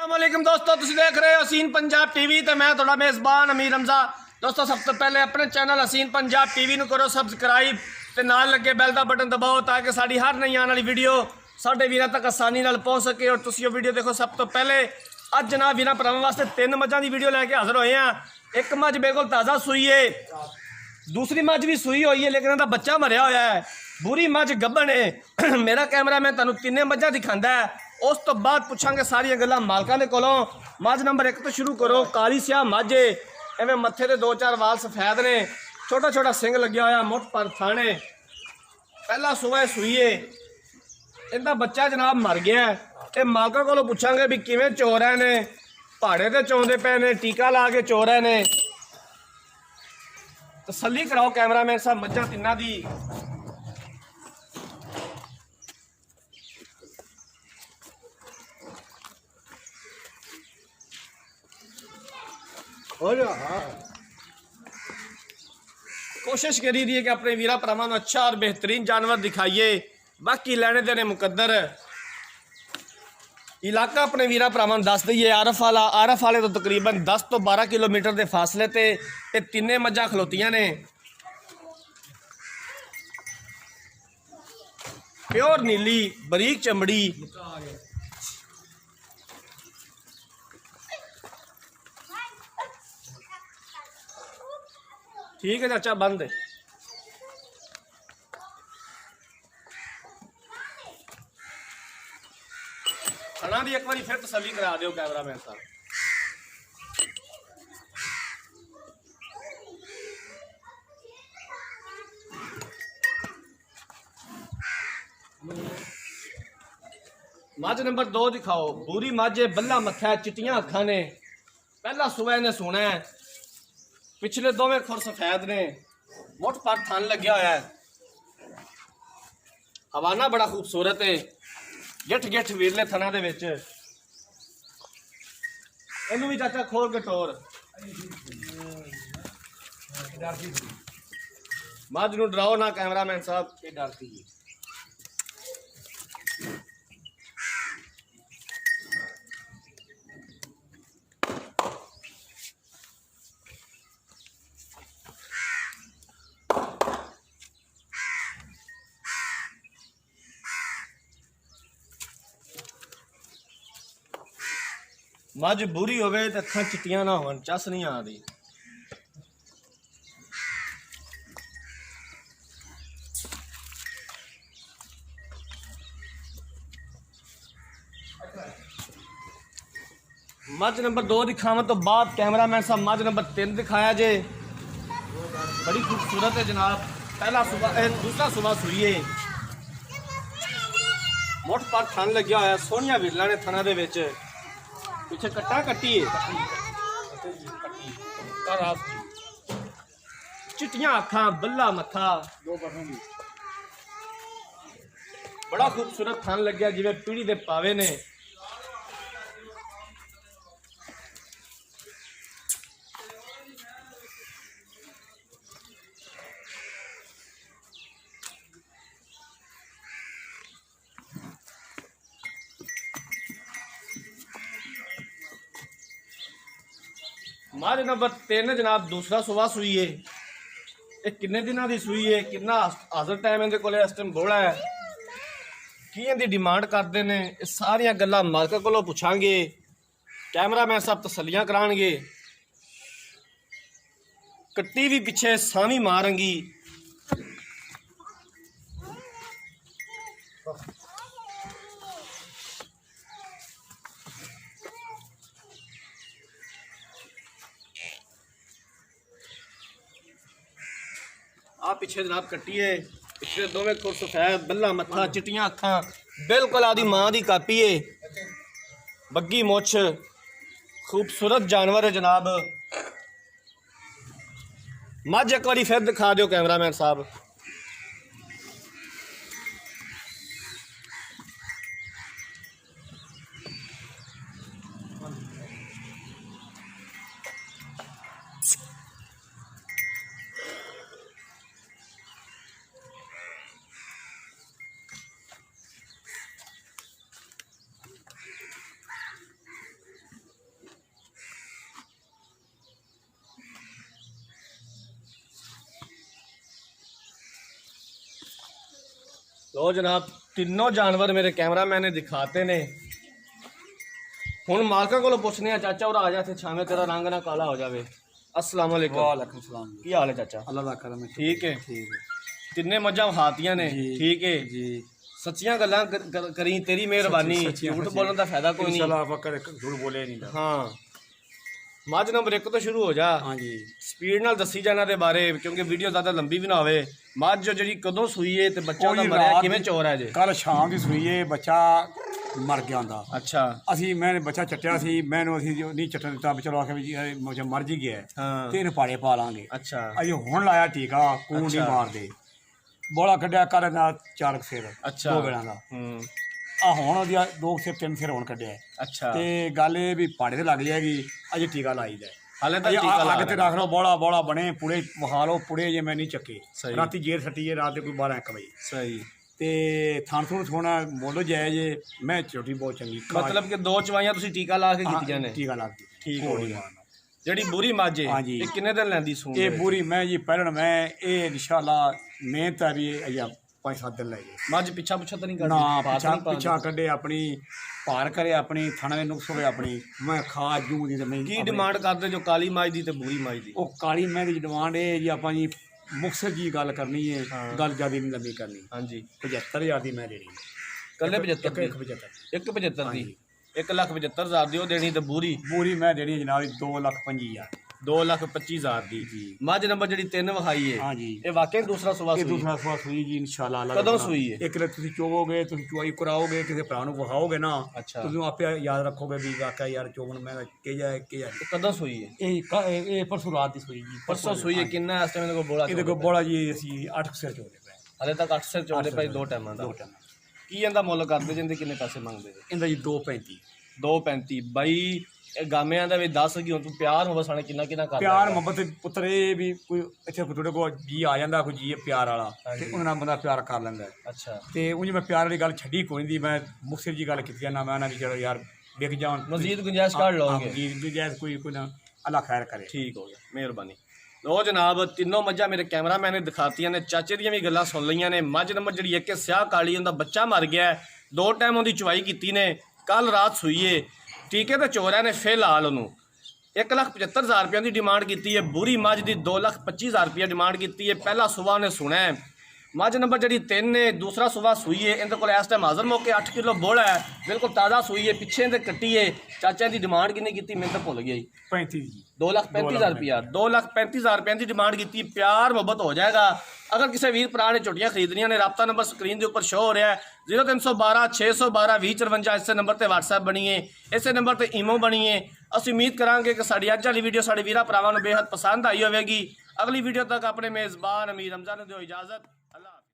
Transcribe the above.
अस्सलामुअलैकुम दोस्तों, तुम देख रहे हो हसीन पंजाब टीवी तो मैं थोड़ा मेज़बान अमीर रमज़ा। दोस्तों सब तो पहले अपने चैनल हसीन पंजाब टीवी ਨੂੰ करो सबसक्राइब ਤੇ ਨਾਲ ਲੱਗੇ ਬੈਲ ਦਾ ਬਟਨ ਦਬਾਓ ਤਾਂ ਕਿ ਸਾਡੀ ਹਰ ਨਈ ਆਉਣ ਵਾਲੀ ਵੀਡੀਓ ਸਾਡੇ ਵੀਰਾਂ ਤੱਕ ਆਸਾਨੀ ਨਾਲ ਪਹੁੰਚ ਸਕੇ। और ਤੁਸੀਂ ਉਹ ਵੀਡੀਓ ਦੇਖੋ। सब तो पहले ਅੱਜ ਜਨਾਬ ਵੀਰਾਂ ਭਰਾਵਾਂ ਵਾਸਤੇ 3 ਮੱਝਾਂ ਦੀ ਵੀਡੀਓ ਲੈ ਕੇ ਹਾਜ਼ਰ ਹੋਏ ਆ। ਇੱਕ ਮੱਝ ਬਿਲਕੁਲ ਤਾਜ਼ਾ ਸੂਈ ਹੈ, दूसरी मझ भी सूई हुई है लेकिन उनका बच्चा मरिया होया है। बुरी मझ गब्बन है। मेरा कैमरा मैं तुहानू तिन्ने मझां दिखांदा है, उस तो बाद पुछांगे सारिया गल्लां मालकां दे कोलों। मझ नंबर 1 तो शुरू करो। काली स्याह मझ है, एवें मत्थे ते 2-4 वाल सफेद ने, छोटा छोटा सिंग लग्या होया, मुठ पर थाने, पहला सुबह सूई है। इनका बच्चा जनाब मर गया है। ते मालकां कोलों पुछांगे भी किवें चो रहे ने, पहाड़े ते चोंदे पे ने, टीका ला के चो रहे ने। तसल्ली कराओ कैमरामैन साहब मझां तिन्ना दी। कोशिश करी दी है कि अपने वीरा भरावां नूं अच्छा और बेहतरीन जानवर दिखाइए। बाकी लेने देने मुकद्दर। इलाका अपने वीरा भरावां नूं दस दईए आरफ वाले तो तकरीबन 10 तो 12 किलोमीटर के फासले ते तिन्ने मझां खलोतियां ने। प्योर नीली बरीक चमड़ी, ठीक है चाचा बंद है। खाना दी एक बार फिर तसल्ली करा दो कैमरामैन साहब। मझ नंबर 2 दिखाओ। बुरी मझ है, बल्ला मत्था, चिट्टियां अखां ने, पहला सुबह ने सोना है, पिछले दोवें खुर सफेद ने, मुठ पर थन लग्या होया है। हवाना बड़ा खूबसूरत है, गिठ गिठ वीरले थना दे विच। इनू भी चाचा खोल के टोर। मझ नूं डराओ ना कैमरामैन साहब, ये डरती है। मझ बुरी होवे ते अखां चिट्टियां ना होवन, चस नहीं आ रही। मझ नंबर 2 दिखावन तो बाद कैमरामैन साहब मझ नंबर 3 दिखाया जे। बड़ी खूबसूरत है जनाब। पहला सुबह दूसरा सुबह सूई है, मुठ पर थन लग्या होया, सोहनिया विरला ने थना दे विच। पीछे कट्टा कट्टी है, चिट्टियां अखां, बल्ला मत्था, बड़ा खूबसूरत थन लग्या जिवें पीढ़ी दे पावे ने। मझ नंबर 3 जनाब दूसरा सुबह सूई है। ये किन्ने दिनों की सूई है, कितना हाजिर टाइम इहदे कोले इस टाइम बोला है, की इहदी डिमांड करते हैं, ये सारिया गल्लां मालक कोलों पुछांगे। कैमरामैन साहब तसल्लियां करांगे। कट्टी भी पिछे सावी मारेंगी। आ पिछे जनाब कट्टी है, पिछले दोवें खुर सफेद, बल्ला मत्था, चिट्टियां अखां, बिल्कुल आदि माँ की कापी है। बग्गी मुछ, खूबसूरत जानवर है जनाब। मझ एक बार फिर दिखा दो कैमरामैन साहब। लो जनाब तीनों जानवर मेरे कैमरामैन ने दिखाते ने। हुण मालका को पुछने चाचा और आ जा थे छावे तेरा रंग ना काला हो जावे। अस्सलाम वालेकुम। वालेकुम सलाम। की हाल है चाचा? अल्लाह दा करम है। ठीक है। ठीक है तिन्ने मज्जां हातियां ने। जी, ठीक है जी। सच्चियां गल्लां करी तेरी मेहरबानी। झूठ बोलने का फायदा कोई नहीं। इंशाल्लाह फकर झूठ बोले नहीं। हाँ मझ नंबर 1 तो शुरू हो जा। हाँ जी। स्पीड नाल दसी जाना दे बारे क्योंकि वीडियो ज़्यादा लंबी भी ना होवे। मझ ਜਿਹੜੀ ਕਦੋਂ ਸੂਈ ਏ ਤੇ ਬੱਚਾ ਦਾ ਮਰਿਆ ਕਿਵੇਂ ਚੋਰ ਹੈ ਜੇ? ਕੱਲ ਸ਼ਾਮ ਦੀ ਸੂਈ ਏ ਬੱਚਾ ਮਰ ਗਿਆ ਹੁੰਦਾ। ਅੱਛਾ ਅਸੀਂ ਮੈਂ ਬੱਚਾ ਚੱਟਿਆ ਸੀ ਮੈਨੂੰ ਅਸੀਂ ਜੋ ਨਹੀਂ ਚੱਟਣ ਦਿੱਤਾ ਵੀ ਚਲੋ ਆਖਿਆ ਵੀ ਜੀ ਮਰ ਜੀ ਗਿਆ ਹਾਂ ਤੇ ਇਹਨੂੰ ਪਾੜੇ ਪਾ ਲਾਂਗੇ। ਅੱਛਾ ਅਸੀਂ ਹੁਣ ਲਾਇਆ ਟੀਕਾ ਕੂਣ ਨਹੀਂ ਮਾਰਦੇ ਬੋਲਾ ਕੱਢਿਆ ਕਰ ਨਾਲ 4 ਸਿਰ ਅੱਛਾ 2 ਵੇਲਾਂ ਦਾ ਆ ਹੁਣ ਉਹਦੀਆਂ 2 ਸਿਰ 3 ਸਿਰ ਹੁਣ ਕੱਢਿਆ। ਅੱਛਾ ਤੇ ਗੱਲ ਇਹ ਵੀ ਪਾੜੇ ਤੇ ਲੱਗ ਜਾਏਗੀ ਅਜੇ ਟੀਕਾ ਲਾਈਦਾ ਹਾਲੇ ਤਾਂ ਟੀਕਾ ਲਾ ਅੱਗ ਤੇ ਰੱਖ ਲਓ ਬੋਲਾ ਬੋਲਾ ਬਣੇ ਪੁੜੇ ਵਹਾ ਲਓ ਪੁੜੇ ਜੇ ਮੈਂ ਨਹੀਂ ਚੱਕੇ ਸਹੀ। ਰਾਤੀ ਜੇਰ ਸੱਟੀ ਹੈ ਰਾਤ ਦੇ ਕੋਈ 12-1 ਵਜੇ ਸਹੀ ਤੇ ਥਾਂ ਥੂਣ ਸੋਣਾ ਮੁੱਲ ਜਾਇਜ਼ ਜੇ ਮੈਂ ਛੋਟੀ ਬਹੁਤ ਚੰਗੀ ਮਤਲਬ ਕਿ 2 ਚਵਾਈਆਂ ਤੁਸੀਂ ਟੀਕਾ ਲਾ ਕੇ ਕੀਤੀਆਂ ਨੇ? ਟੀਕਾ ਲਾ ਕੇ ਠੀਕ ਹੋ ਗਿਆ। ਜਿਹੜੀ ਬੁਰੀ ਮੱਝ ਏ ਹਾਂਜੀ। ਇਹ ਕਿੰਨੇ ਦਿਨ ਲੈਂਦੀ ਸੂਣ ਇਹ ਦੇ? ਪੂਰੀ ਮੈਂ ਜੀ ਪਹਿਲਾਂ ਮੈਂ ਇਹ ਇਨਸ਼ਾਅੱਲਾ ਮਿਹਨਤ ਆ ਵੀ ਅਜਾ 5-7 ਦਿਨ ਲੈ ਗਏ ਮੱਝ ਪਿੱਛਾ ਪੁੱਛਾ ਤਾਂ ਨਹੀਂ ਕਰਦੀ? ਨਾ ਪਾਸ ਨਹੀਂ ਪਾਉਂਦੀ? ਪਿੱਛਾ ਕੱਢੇ ਆਪਣੀ ਭਾਰ ਕਰੇ ਆਪਣੀ ਥਣਾ ਦੇ ਨੁਕਸ ਹੋਵੇ ਆਪਣੀ ਮੈਂ ਖਾ ਜੂ ਦੀ ਤੇ ਮੈਂ ਕੀ ਡਿਮਾਂਡ ਕਰਦੇ ਜੋ ਕਾਲੀ ਮੱਝ ਦੀ ਤੇ ਬੁਰੀ ਮੱਝ ਦੀ? ਉਹ ਕਾਲੀ ਮੈਂ ਦੀ ਡਿਮਾਂਡ ਇਹ ਜੀ ਆਪਾਂ ਜੀ ਮੁਕਸਰ ਜੀ ਗੱਲ ਕਰਨੀ ਹੈ ਹਾਂ। ਗੱਲ ਜਿਆਦਾ ਨਹੀਂ ਲੰਬੀ ਕਰਨੀ। ਹਾਂਜੀ 75,000 ਦੀ ਮੈਂ ਦੇਣੀ ਕੱਲੇ 75 ਦੀ? 175 175 ਦੀ 1,75,000 ਦੀ ਉਹ ਦੇਣੀ ਤੇ ਬੁਰੀ ਪੂਰੀ ਮੈਂ ਦੇਣੀ ਹੈ ਜਨਾਬ 2,25,000 2,25,000 ਦੀ। ਜੀ। ਮੱਝ ਨੰਬਰ ਜਿਹੜੀ 3 ਵਿਖਾਈ ਏ ਹਾਂ ਜੀ ਇਹ ਵਾਕਈ ਦੂਸਰਾ ਸੁਭਾ ਇਹ ਸੂਈ? ਦੂਸਰਾ ਸਵਾ ਸੂਈ ਜੀ ਇਨਸ਼ਾਅੱਲਾ ਅੱਲਾਹ ਕਦੋਂ ਦਾ ਸੂਈ ਹੈ? ਇੱਕ ਲੱਖ ਤੁਸੀਂ ਚੋਵੋਗੇ ਤੁਸੀਂ ਚੁਆਈ ਕਰਾਓਗੇ ਕਿਸੇ ਭਰਾ ਨੂੰ ਵਿਖਾਓਗੇ ਨਾ ਅੱਛਾ ਤੁਸੀਂ ਆਪੇ ਯਾਦ ਰੱਖੋਗੇ ਵੀ ਵਾਕਿਆ ਯਾਰ ਚੋਵਨ ਮੈਂ ਕਿ ਜਾਏ ਇਹ ਕਦੋਂ ਸੂਈ ਹੈ? ਇਹ ਪਰਸੋਂ ਰਾਤ ਦੀ ਸੂਈ ਜੀ ਪਰਸੋਂ ਸੂਈ ਹੈ। ਕਿੰਨਾ ਇਸ ਟਾਈਮ ਇਹਦੇ ਕੋਲ ਬੋਲਾ? ਇਹਦੇ ਕੋਲ ਬੋਲਾ ਜੀ ਅਸੀਂ 8 ਸਿਰ ਚੋਦੇ ਪਏ ਹਲੇ ਤੱਕ 8 ਸਿਰ ਚੋਦੇ ਭਾਈ 2 ਟਾਈਮਾਂ ਦਾ। 2 ਟਾਈਮ ਕੀ ਇਹਦਾ ਮੁੱਲ ਕਰਦੇ ਜਿੰਦੇ ਕਿੰਨੇ ਪੈਸੇ ਮੰਗਦੇ ਜੇ? ਇਹਦਾ ਜੀ 2.35 2.35 ਬਾਈ ਇਹ ਗਾਮਿਆਂ ਦਾ ਵੀ ਦੱਸ ਕਿ ਹੁਣ ਤੂੰ ਪਿਆਰ ਹੋਵੇ ਸਾਣੇ ਕਿੰਨਾ ਕਿੰਨਾ ਕਰਦਾ? ਪਿਆਰ ਮੁਹੱਬਤ ਪੁੱਤਰ ਇਹ ਵੀ ਕੋਈ ਇੱਥੇ ਕੋਈ ਤੁਹਾਡੇ ਕੋਲ ਜੀ ਆ ਜਾਂਦਾ ਕੋਈ ਜੀ ਪਿਆਰ ਵਾਲਾ ਤੇ ਉਹਨਾਂ ਨਾਲ ਬੰਦਾ ਪਿਆਰ ਕਰ ਲੈਂਦਾ। ਅੱਛਾ ਤੇ ਉਂਝ ਮੈਂ ਪਿਆਰ ਵਾਲੀ ਗੱਲ ਛੱਡੀ ਕੋਈ ਨਹੀਂ ਮੈਂ ਮੁਕਸਰ ਜੀ ਗੱਲ ਕੀਤੀ ਜਾਂਦਾ ਮੈਂ ਨਾ ਵੀ ਚਲੋ ਯਾਰ ਵਿਕ ਜਾਣ ਮਜ਼ੀਦ ਗੁੰਜਾਇਸ਼ ਕਰ ਲਓਗੇ? ਜੀ ਗੁੰਜਾਇਸ਼ ਕੋਈ ਨਾ ਅੱਲਾ ਖੈਰ ਕਰੇ। ਠੀਕ ਹੋ ਗਿਆ ਮਿਹਰਬਾਨੀ। ਲੋ ਜਨਾਬ ਤਿੰਨੋਂ ਮੱਝਾਂ ਮੇਰੇ ਕੈਮਰਾਮੈਨ ਨੇ ਦਿਖਾਤੀਆਂ ਨੇ। ਚਾਚੇ ਦੀਆਂ ਵੀ ਗੱਲਾਂ ਸੁਣ ਲਈਆਂ ਨੇ। ਮੱਝ ਨੰਬਰ ਜਿਹੜੀ ਇੱਕ ਸਿਆਹ ਕਾਲੀ ਉਹਦਾ ਬੱਚਾ ਮਰ ਗਿਆ 2 ਟਾਈਮ ਉਹਦੀ ਚਵਾਈ ਕੀਤੀ ਨੇ। ਕੱਲ ਰਾਤ ਸੂਈਏ ਟੀਕੇ ਤੇ ਚੋਰਿਆਂ ਨੇ ਫਿਲਹਾਲ ਉਹਨੂੰ 1,75,000 ਰੁਪਏ ਦੀ ਡਿਮਾਂਡ ਕੀਤੀ ਹੈ। ਬੁਰੀ ਮੱਝ ਦੀ 2,25,000 ਰੁਪਏ ਡਿਮਾਂਡ ਕੀਤੀ ਹੈ। ਪਹਿਲਾ ਸੁਬਾ ਉਹਨੇ ਸੁਣਿਆ ਮੱਝ ਨੰਬਰ ਜਿਹੜੀ 3 ਨੇ ਦੂਸਰਾ ਸੁਬਾ ਸੂਈ ਹੈ। ਇਹਦੇ ਕੋਲ ਇਸ ਟਾਈਮ ਹਾਜ਼ਰ ਮੌਕੇ 8 ਕਿਲੋ ਬੋਲਾ ਹੈ ਬਿਲਕੁਲ ਤਾਜ਼ਾ ਸੂਈ ਹੈ ਪਿੱਛੇ ਤੇ ਕੱਟੀ ਹੈ। ਚਾਚਾ ਦੀ ਡਿਮਾਂਡ ਕਿੰਨੀ ਕੀਤੀ ਮੈਨੂੰ ਤਾਂ ਭੁੱਲ ਗਿਆ ਜੀ। 35 ਜੀ 2,35,000 ਰੁਪਇਆ 2,35,000 ਰੁਪਏ ਦੀ ਡਿਮਾਂਡ ਕੀਤੀ। ਪਿਆਰ ਮੁਹੱਬਤ ਹੋ ਜਾਏਗਾ। ਅਗਰ ਕਿਸੇ ਵੀਰ ਭਰਾ ਨੇ ਝੋਟੀਆਂ ਖਰੀਦਣੀਆਂ ਨੇ ਰਾਬਤਾ ਨੰਬਰ ਸਕਰੀਨ ਦੇ ਉੱਪਰ ਸ਼ੋ ਹੋ ਰਿਹਾ ਹੈ 0312 612 2054 ਇਸੇ ਨੰਬਰ ਤੇ WhatsApp ਬਣੀਏ ਇਸੇ ਨੰਬਰ ਤੇ ਈਮੋ ਬਣੀਏ। ਅਸੀਂ ਉਮੀਦ ਕਰਾਂਗੇ ਕਿ ਸਾਡੀ ਅੱਜ ਵਾਲੀ ਵੀਡੀਓ ਸਾਡੇ ਵੀਰਾਂ ਭਰਾਵਾਂ ਨੂੰ ਬੇहद ਪਸੰਦ ਆਈ ਹੋਵੇਗੀ। ਅਗਲੀ ਵੀਡੀਓ ਤੱਕ ਆਪਣੇ ਮੇਜ਼ਬਾਨ ਅਮੀਰ ਹਮਜ਼ਾ ਨੂੰ ਦਿਓ ਇਜਾਜ਼ਤ।